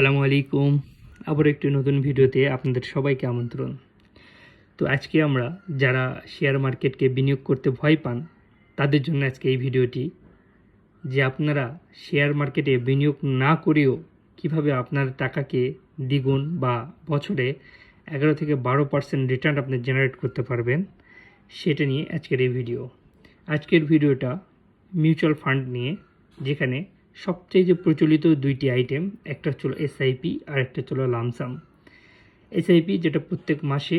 আসসালামু আলাইকুম। আবার একটি নতুন ভিডিওতে আপনাদের সবাইকে আমন্ত্রণ। তো আজকে আমরা যারা শেয়ার মার্কেটকে বিনিয়োগ করতে ভয় পান তাদের জন্য আজকে এই ভিডিওটি, যে আপনারা শেয়ার মার্কেটে বিনিয়োগ না করেও কিভাবে আপনার টাকাকে দ্বিগুণ বা বছরে 11 থেকে 12% রিটার্ন আপনি জেনারেট করতে পারবেন, সেটা নিয়ে আজকের এই ভিডিও। আজকের ভিডিওটা মিউচুয়াল ফান্ড নিয়ে, যেখানে সবচেয়ে যে প্রচলিত দুইটি আইটেম, একটা হচ্ছিল এসআইপি আর একটা হচ্ছিল লামসাম। এসআইপি যেটা প্রত্যেক মাসে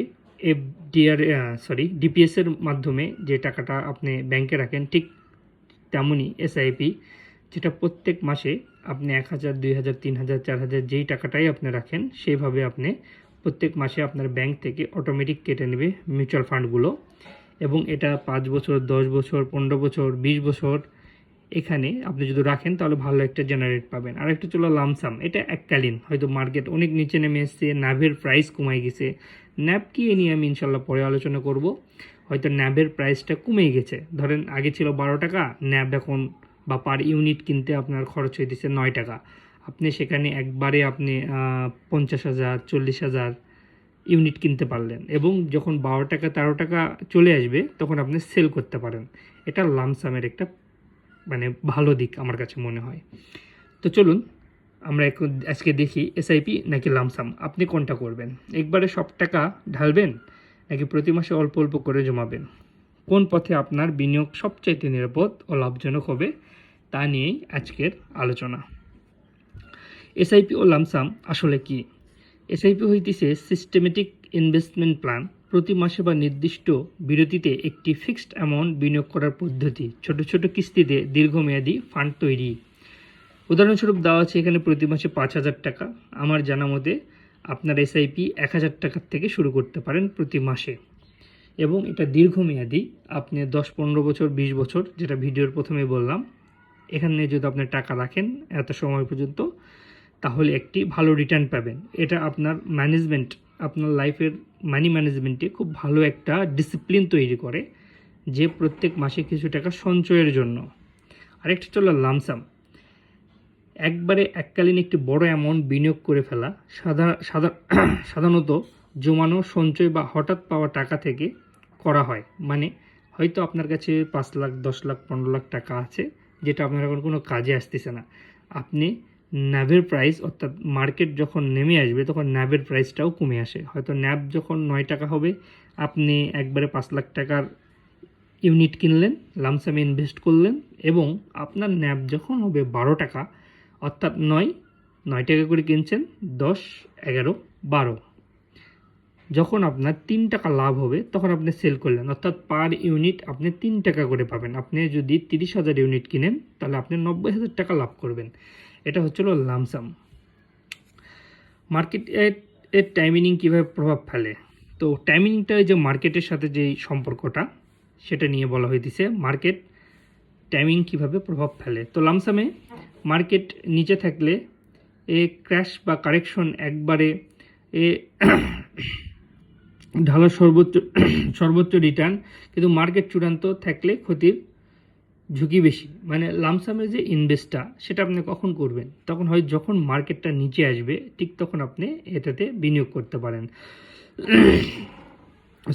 ডিপিএসের মাধ্যমে যে টাকাটা আপনি ব্যাংকে রাখেন, ঠিক তেমনই এসআইপি যেটা প্রত্যেক মাসে আপনি 1000, 2000, 3000, 4000 যেই টাকাটাই আপনি রাখেন, সেইভাবে আপনি প্রত্যেক মাসে আপনার ব্যাংক থেকে অটোমেটিক কেটে নেবে মিউচুয়াল ফান্ডগুলো। এবং এটা 5 বছর, 10 বছর, 15 বছর, 20 বছর এখানে আপনি যদি রাখেন তাহলে ভালো একটা জেনারেট পাবেন। আর একটা ছিল লামসাম, এটা এককালীন, হয়তো মার্কেট অনেক নিচে নেমে এসছে, ন্যাভের প্রাইস কমে গেছে। ন্যাব কি এ নিয়ে আমি ইনশাল্লাহ পরে আলোচনা করব। হয়তো ন্যাবের প্রাইসটা কমে গেছে, ধরেন আগে ছিল 12 টাকা, ন্যাব এখন বা পার ইউনিট কিনতে আপনার খরচ হইতেছে 9 টাকা। আপনি সেখানে একবারে আপনি 50,000, 40,000 ইউনিট কিনতে পারলেন, এবং যখন 12 টাকা 13 টাকা চলে আসবে তখন আপনি সেল করতে পারেন। এটা লামসামের একটা ভালো দিক আমার কাছে মনে হয়। তো চলুন আমরা আজকে দেখি এসআইপি নাকি লামসাম, আপনি কোনটা করবেন? একবারে সব টাকা ঢালবেন নাকি প্রতি মাসে অল্প অল্প করে জমাবেন? কোন পথে আপনার বিনিয়োগ সবচাইতে নিরাপদ ও লাভজনক হবে, তা নিয়েই আজকের আলোচনা। এসআইপি ও লামসাম আসলে কি? এসআইপি হইতেছে সিস্টেমেটিক ইনভেস্টমেন্ট প্ল্যান। প্রতি মাসে বা নির্দিষ্ট বিরতিতে একটি ফিক্সড অ্যামাউন্ট বিনিয়োগ করার পদ্ধতি। ছোট ছোট কিস্তিতে দীর্ঘমেয়াদী ফান্ড তৈরি। উদাহরণস্বরূপ দেওয়া আছে এখানে প্রতি মাসে 5,000 টাকা। আমার জানা মতে আপনার এসআইপি 1,000 টাকার থেকে শুরু করতে পারেন প্রতি মাসে, এবং এটা দীর্ঘমেয়াদী। আপনি 10-15 বছর, 20 বছর, যেটা ভিডিওর প্রথমে বললাম, এখানে যদি আপনি টাকা রাখেন এত সময় পর্যন্ত, তাহলে একটি ভালো রিটার্ন পাবেন। এটা আপনার ম্যানেজমেন্ট, আপনার লাইফের মানি ম্যানেজমেন্টে খুব ভালো একটা ডিসিপ্লিন তৈরি করে, যে প্রত্যেক মাসে কিছু টাকা সঞ্চয়ের জন্য। আরেকটা হলো লামসাম, একবারে এককালীন একটি বড় অ্যামাউন্ট বিনিয়োগ করে ফেলা। সাধারণত জমানো, সঞ্চয় বা হঠাৎ পাওয়া টাকা থেকে করা হয়। মানে হয়তো আপনার কাছে 5 লাখ, 10 লাখ, 15 লাখ টাকা আছে, যেটা আপনার এখন কোনো কাজে আসতেছে না। আপনি ন্যাবের প্রাইস, অর্থাৎ মার্কেট যখন নেমে আসবে তখন ন্যাবের প্রাইসটাও কমে আসে। হয়তো ন্যাব যখন 9 টাকা হবে, আপনি একবারে 5 লাখ টাকার ইউনিট কিনলেন, লামসামে ইনভেস্ট করলেন, এবং আপনার ন্যাব যখন হবে 12 টাকা, অর্থাৎ 9 টাকা করে কিনছেন, 10, 11, 12, যখন আপনার 3 টাকা লাভ হবে তখন আপনি সেল করলেন, অর্থাৎ পার ইউনিট আপনি 3 টাকা করে পাবেন। আপনি যদি 30,000 ইউনিট কিনেন তাহলে আপনি 90,000 টাকা লাভ করবেন। এটা হচ্ছিল লামসাম। মার্কেট এর টাইমিং কীভাবে প্রভাব ফেলে? তো টাইমিংটা, যে মার্কেটের সাথে যেই সম্পর্কটা, সেটা নিয়ে বলা হইতেছে মার্কেট টাইমিং কিভাবে প্রভাব ফেলে। তো লামসামে মার্কেট নিচে থাকলে ক্র্যাশ বা কারেকশন একবারে ঢালা সর্বোচ্চ রিটার্ন, কিন্তু মার্কেট চূড়ান্ত থাকলে ক্ষতির ঝুঁকি বেশি। মানে লামসামের যে ইনভেস্টটা, সেটা আপনি কখন করবেন? তখন হয় যখন মার্কেটটা নিচে আসবে, ঠিক তখন আপনি এটাতে বিনিয়োগ করতে পারেন।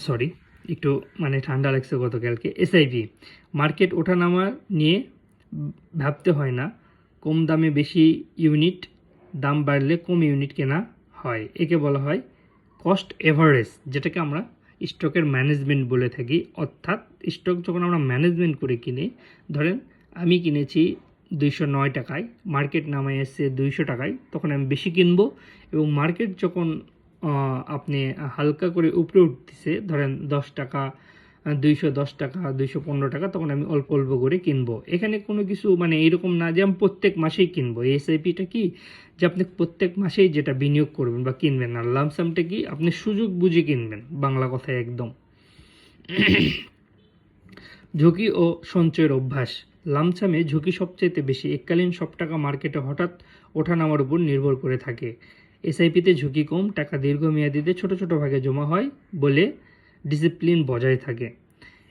সরি, একটু ঠান্ডা লাগছে গতকালকে। এসআইপি মার্কেট ওঠানামা নিয়ে ভাবতে হয় না। কম দামে বেশি ইউনিট, দাম বাড়লে কম ইউনিট কেনা হয়। একে বলা হয় কস্ট এভারেজ, যেটাকে আমরা স্টকের ম্যানেজমেন্ট বলে থাকি। অর্থাৎ স্টক যখন আমরা ম্যানেজমেন্ট করে কিনি, ধরেন আমি কিনেছি 209 টাকায়, মার্কেট নামায় এসছে 200 টাকায়, তখন আমি বেশি কিনবো। এবং মার্কেট যখন আপনি হালকা করে উপরে উঠতেছে, ধরেন 10 টাকা, 210 টাকা, 215 টাকা, তখন আমি অল্প অল্প করে কিনবো। এখানে কোনো কিছু এইরকম না যে আমি প্রত্যেক মাসেই কিনবো। এই এসআইপিটা কি, যে আপনি প্রত্যেক মাসেই যেটা বিনিয়োগ করবেন বা কিনবেন। আর লামসামটা কি, আপনি সুযোগ বুঝে কিনবেন, বাংলা কথায় একদম। ঝুঁকি ও সঞ্চয়ের অভ্যাস। লামসামে ঝুঁকি সবচেয়ে বেশি। এককালীন সব টাকা মার্কেটে হঠাৎ ওঠানামার উপর নির্ভর করে থাকে। এসআইপিতে ঝুঁকি কম, টাকা দীর্ঘমেয়াদীতে ছোট ছোট ভাগে জমা হয় বলে ডিসিপ্লিন বজায় থাকে।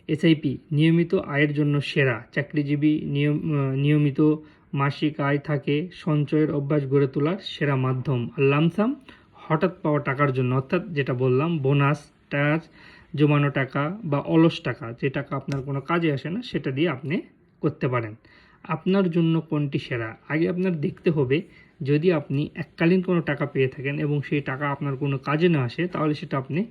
এসআইপি নিয়মিত আয়ের জন্য সেরা। চাকরিজীবী, নিয়মিত মাসিক আয় থাকে সঞ্চয়ের অভ্যাস গড়ে তোলার সেরা মাধ্যম। আর লামসাম হঠাৎ পাওয়া টাকার জন্য, অর্থাৎ যেটা বললাম বোনাস, ট্যাক্স, জমানো টাকা বা অলস টাকা, যে টাকা আপনার কোনো কাজে আসে না, সেটা দিয়ে আপনি করতে পারেন। আপনার জন্য কোনটি সেরা? আগে আপনার দেখতে হবে, যদি আপনি এককালীন কোনো টাকা পেয়ে থাকেন এবং সেই টাকা আপনার কোনো কাজে না আসে, তাহলে সেটা আপনি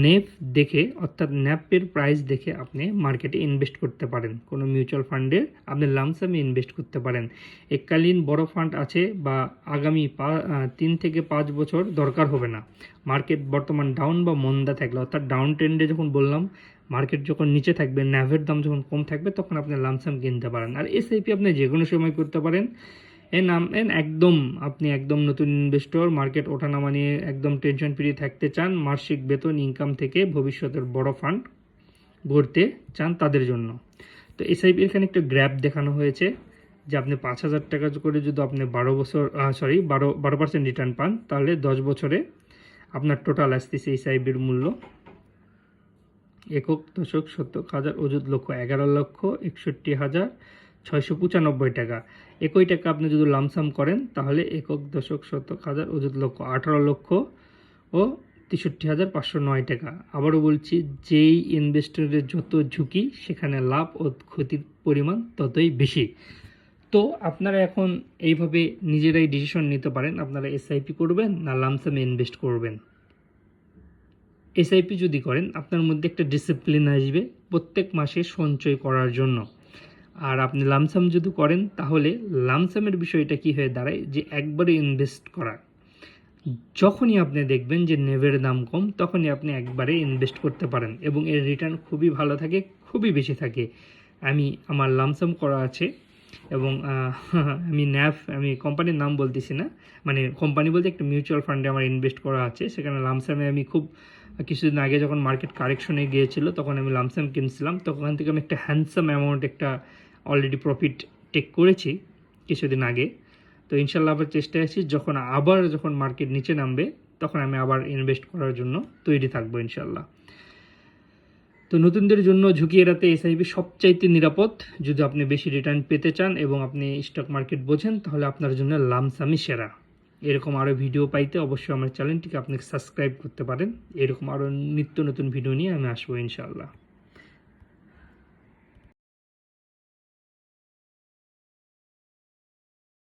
নেপ দেখে, অর্থাৎ ন্যাপের প্রাইস দেখে আপনি মার্কেটে ইনভেস্ট করতে পারেন। কোনো মিউচুয়াল ফান্ডে আপনি লামসামে ইনভেস্ট করতে পারেন। এককালীন বড় ফান্ড আছে বা আগামী 3 থেকে 5 বছর দরকার হবে না। মার্কেট বর্তমান ডাউন বা মন্দা থাকলে, অর্থাৎ ডাউন ট্রেন্ডে যখন বললাম, মার্কেট যখন নিচে থাকবে, ন্যাভের দাম যখন কম থাকবে, তখন আপনি লামসাম কিনতে পারেন। আর এসআইপি আপনি যে কোনো সময় করতে পারেন। একদম আপনি একদম নতুন ইনভেস্টর, মার্কেট ওঠানামা নিয়ে একদম টেনশন ফ্রি থাকতে চান, মাসিক বেতন ইনকাম থেকে ভবিষ্যতের বড় ফান্ড গড়তে চান, তাদের জন্য। তো এসআইপি এখানে একটা গ্র্যাফ দেখানো হয়েছে যে আপনি 5,000 টাকা করে যদি আপনি 12% রিটার্ন পান, তাহলে 10 বছরে আপনার টোটাল আসতেছে এসআইপির মূল্য একক দশক শতক হাজার অযুত লক্ষ 11,61,695 টাকা। একই টাকা আপনি যদি লামসাম করেন, তাহলে একক দশক শতক হাজার অযুত লক্ষ 18,63,509 টাকা। আবারও বলছি, যেই ইনভেস্টরের যত ঝুঁকি, সেখানে লাভ ও ক্ষতির পরিমাণ ততই বেশি। তো আপনারা এখন এইভাবে নিজেরাই ডিসিশন নিতে পারেন, আপনারা এসআইপি করবেন না লামসামে ইনভেস্ট করবেন। এসআইপি যদি করেন, আপনার মধ্যে একটা ডিসিপ্লিন আসবে প্রত্যেক মাসে সঞ্চয় করার জন্য। আর আপনি লামসাম যদি করেন, তাহলে লামসামের বিষয়টা কি হয়ে দাঁড়ায়, যে একবারে ইনভেস্ট করা। যখনই আপনি দেখবেন যে নেভের দাম কম, তখনই আপনি একবারে ইনভেস্ট করতে পারেন এবং এর রিটার্ন খুবই ভালো থাকে, খুবই বেশি থাকে। আমার লামসাম করা আছে এবং আমি কোম্পানির নাম বলতেছি না, মানে কোম্পানি বলতে একটা মিউচুয়াল ফান্ডে আমার ইনভেস্ট করা আছে। সেখানে লামসামে আমি খুব কিছুদিন আগে যখন মার্কেট কারেকশনে গিয়েছিল, তখন আমি লামসাম কিনছিলাম। তখন থেকে আমি একটা হ্যান্ডসাম অ্যামাউন্ট একটা অলরেডি প্রফিট টেক করেছি কিছুদিন আগে। তো ইনশাল্লাহ আবার চেষ্টায় আছি, যখন মার্কেট নিচে নামবে, তখন আমি আবার ইনভেস্ট করার জন্য তৈরি থাকবো ইনশাল্লাহ। তো নতুনদের জন্য ঝুঁকি এড়াতে এসআইপি সবচাইতে নিরাপদ। যদি আপনি বেশি রিটার্ন পেতে চান এবং আপনি স্টক মার্কেট বোঝেন, তাহলে আপনার জন্য লামসামই সেরা। এরকম আরও ভিডিও পাইতে অবশ্যই আমার চ্যানেলটিকে আপনি সাবস্ক্রাইব করতে পারেন। এরকম আরও নিত্য নতুন ভিডিও নিয়ে আমি আসবো ইনশাআল্লাহ।